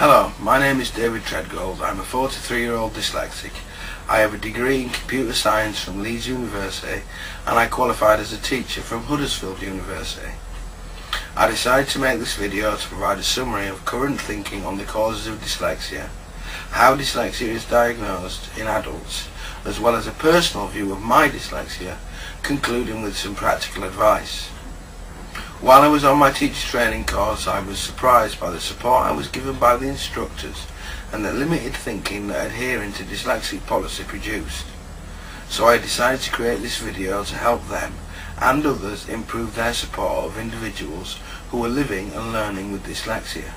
Hello, my name is David Treadgold. I'm a 43-year-old dyslexic. I have a degree in computer science from Leeds University and I qualified as a teacher from Huddersfield University. I decided to make this video to provide a summary of current thinking on the causes of dyslexia, how dyslexia is diagnosed in adults, as well as a personal view of my dyslexia, concluding with some practical advice. While I was on my teacher training course, I was surprised by the support I was given by the instructors and the limited thinking that adhering to dyslexic policy produced. So I decided to create this video to help them and others improve their support of individuals who are living and learning with dyslexia.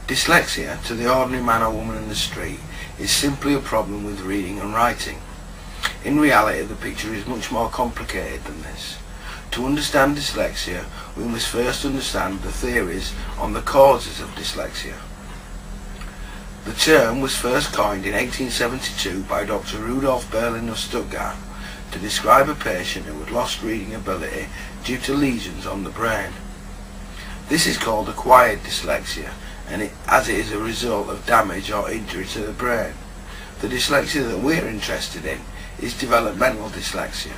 Dyslexia, to the ordinary man or woman in the street, is simply a problem with reading and writing. In reality, the picture is much more complicated than this. To understand dyslexia, we must first understand the theories on the causes of dyslexia. The term was first coined in 1872 by Dr. Rudolf Berlin of Stuttgart to describe a patient who had lost reading ability due to lesions on the brain. This is called acquired dyslexia, as it is a result of damage or injury to the brain. The dyslexia that we're interested in is developmental dyslexia.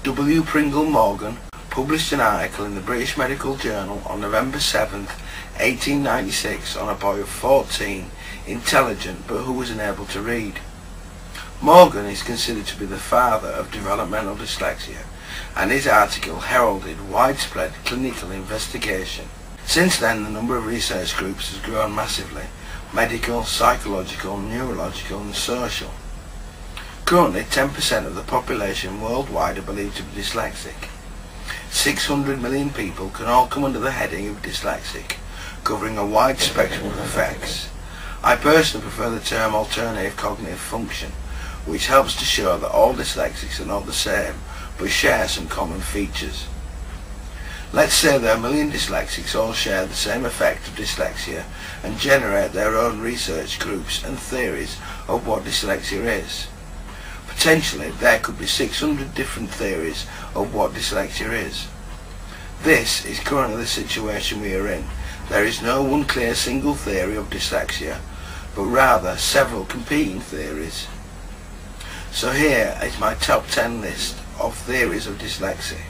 W. Pringle Morgan published an article in the British Medical Journal on November 7, 1896 on a boy of 14, intelligent but who was unable to read. Morgan is considered to be the father of developmental dyslexia, and his article heralded widespread clinical investigation. Since then, the number of research groups has grown massively: medical, psychological, neurological and social. Currently, 10% of the population worldwide are believed to be dyslexic. 600 million people can all come under the heading of dyslexic, covering a wide spectrum of effects. I personally prefer the term alternative cognitive function, which helps to show that all dyslexics are not the same, but share some common features. Let's say that a million dyslexics all share the same effect of dyslexia and generate their own research groups and theories of what dyslexia is. Potentially, there could be 600 different theories of what dyslexia is. This is currently the situation we are in. There is no one clear single theory of dyslexia, but rather several competing theories. So here is my top 10 list of theories of dyslexia.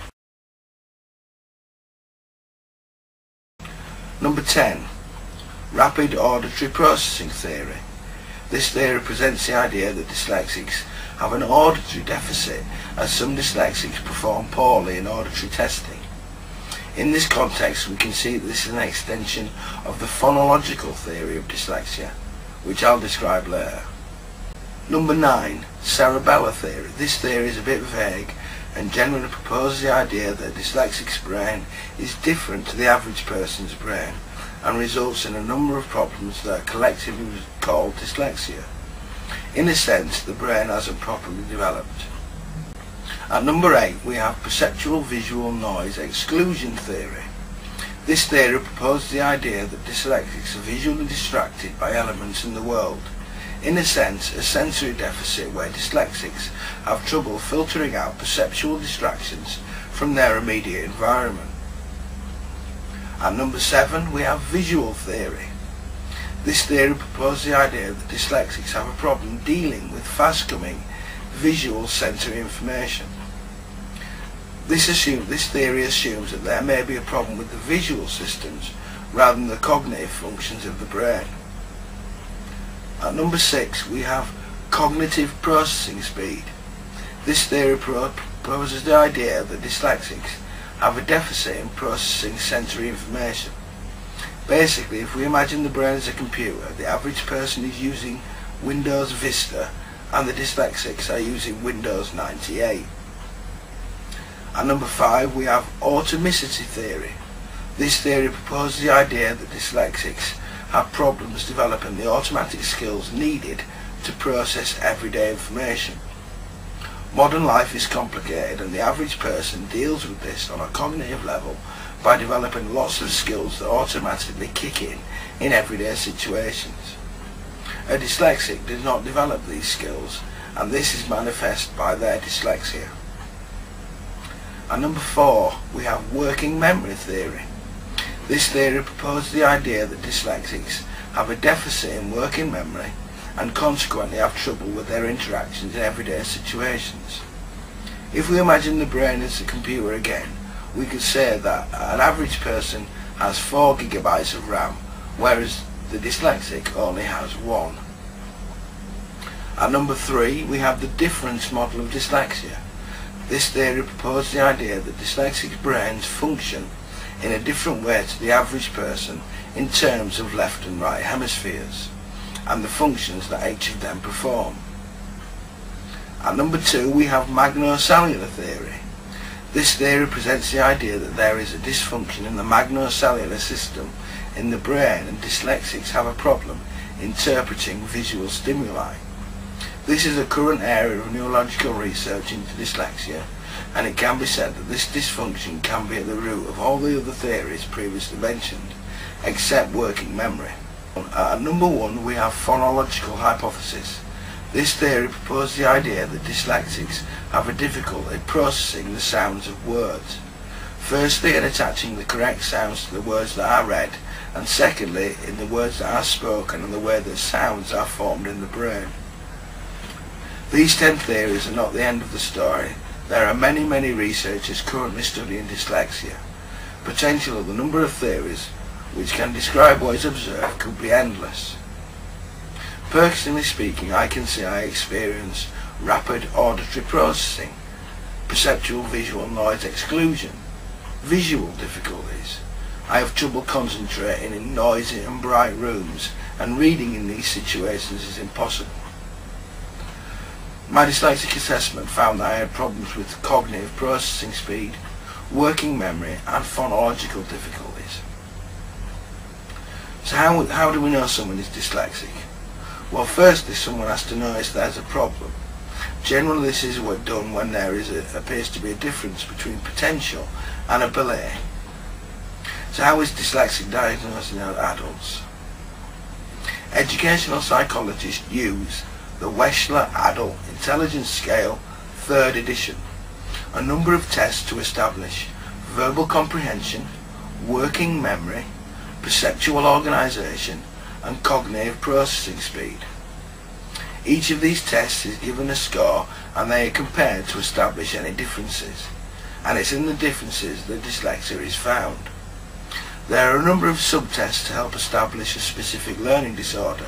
Number 10. Rapid auditory processing theory. This theory presents the idea that dyslexics have an auditory deficit, as some dyslexics perform poorly in auditory testing. In this context, we can see that this is an extension of the phonological theory of dyslexia, which I'll describe later. Number 9. Cerebellar theory. This theory is a bit vague and generally proposes the idea that a dyslexic's brain is different to the average person's brain and results in a number of problems that are collectively called dyslexia. In a sense, the brain hasn't properly developed. At number 8, we have perceptual visual noise exclusion theory. This theory proposes the idea that dyslexics are visually distracted by elements in the world. In a sense, a sensory deficit where dyslexics have trouble filtering out perceptual distractions from their immediate environment. At number 7, we have visual theory. This theory proposes the idea that dyslexics have a problem dealing with fast-coming visual sensory information. This theory assumes that there may be a problem with the visual systems rather than the cognitive functions of the brain. At number 6, we have cognitive processing speed. This theory proposes the idea that dyslexics have a deficit in processing sensory information. Basically, if we imagine the brain as a computer, the average person is using Windows Vista and the dyslexics are using Windows 98. At number 5, we have automicity theory. This theory proposes the idea that dyslexics have problems developing the automatic skills needed to process everyday information. Modern life is complicated and the average person deals with this on a cognitive level by developing lots of skills that automatically kick in everyday situations. A dyslexic does not develop these skills, and this is manifest by their dyslexia. At number 4, we have working memory theory. This theory proposes the idea that dyslexics have a deficit in working memory and consequently have trouble with their interactions in everyday situations. If we imagine the brain as a computer again, we could say that an average person has 4 gigabytes of RAM, whereas the dyslexic only has 1. At number 3, we have the difference model of dyslexia. This theory proposes the idea that dyslexic brains function in a different way to the average person in terms of left and right hemispheres and the functions that each of them perform. At number 2, we have magnocellular theory. This theory presents the idea that there is a dysfunction in the magnocellular system in the brain and dyslexics have a problem interpreting visual stimuli. This is a current area of neurological research into dyslexia, and it can be said that this dysfunction can be at the root of all the other theories previously mentioned, except working memory. At number 1, we have phonological hypothesis. This theory proposes the idea that dyslexics have a difficulty processing the sounds of words. Firstly, in attaching the correct sounds to the words that are read, and secondly, in the words that are spoken and the way that sounds are formed in the brain. These 10 theories are not the end of the story. There are many researchers currently studying dyslexia. Potential of the number of theories which can describe what is observed could be endless. Personally speaking, I can say I experience rapid auditory processing, perceptual visual noise exclusion, visual difficulties. I have trouble concentrating in noisy and bright rooms, and reading in these situations is impossible. My dyslexic assessment found that I had problems with cognitive processing speed, working memory and phonological difficulties. So how do we know someone is dyslexic? Well, firstly, someone has to notice there's a problem. Generally, this is done when there appears to be a difference between potential and ability. So how is dyslexia diagnosed in adults? Educational psychologists use the Wechsler Adult Intelligence Scale, 3rd edition, a number of tests to establish verbal comprehension, working memory, perceptual organisation and cognitive processing speed. Each of these tests is given a score and they are compared to establish any differences, and it's in the differences that dyslexia is found. There are a number of subtests to help establish a specific learning disorder: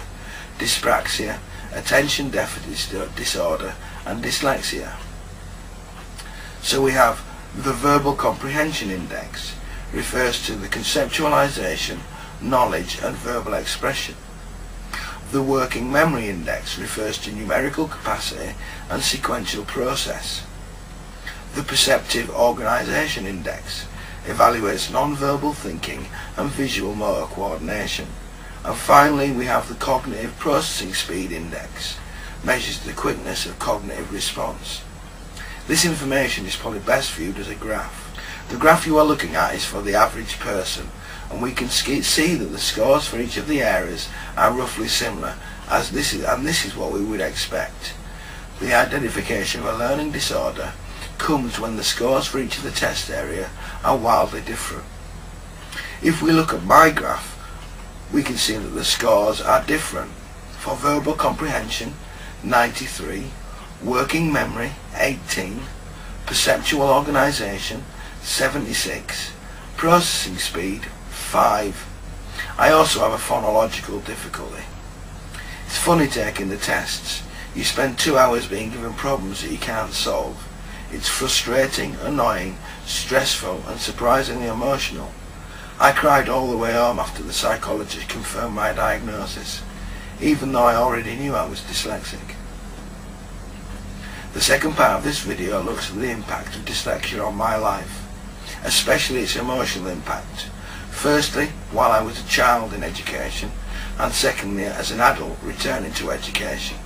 dyspraxia, attention deficit disorder and dyslexia. So we have the Verbal Comprehension Index, refers to the conceptualization, knowledge and verbal expression. The Working Memory Index refers to numerical capacity and sequential process. The Perceptive Organization Index evaluates non-verbal thinking and visual motor coordination. And finally, we have the Cognitive Processing Speed Index, measures the quickness of cognitive response. This information is probably best viewed as a graph. The graph you are looking at is for the average person, and we can see that the scores for each of the areas are roughly similar, and this is what we would expect. The identification of a learning disorder comes when the scores for each of the test area are wildly different. If we look at my graph, we can see that the scores are different. For verbal comprehension, 93, working memory, 18, perceptual organisation, 76, processing speed, 5. I also have a phonological difficulty. It's funny taking the tests. You spend 2 hours being given problems that you can't solve. It's frustrating, annoying, stressful and surprisingly emotional. I cried all the way home after the psychologist confirmed my diagnosis, even though I already knew I was dyslexic. The second part of this video looks at the impact of dyslexia on my life, especially its emotional impact. Firstly, while I was a child in education, and secondly, as an adult returning to education.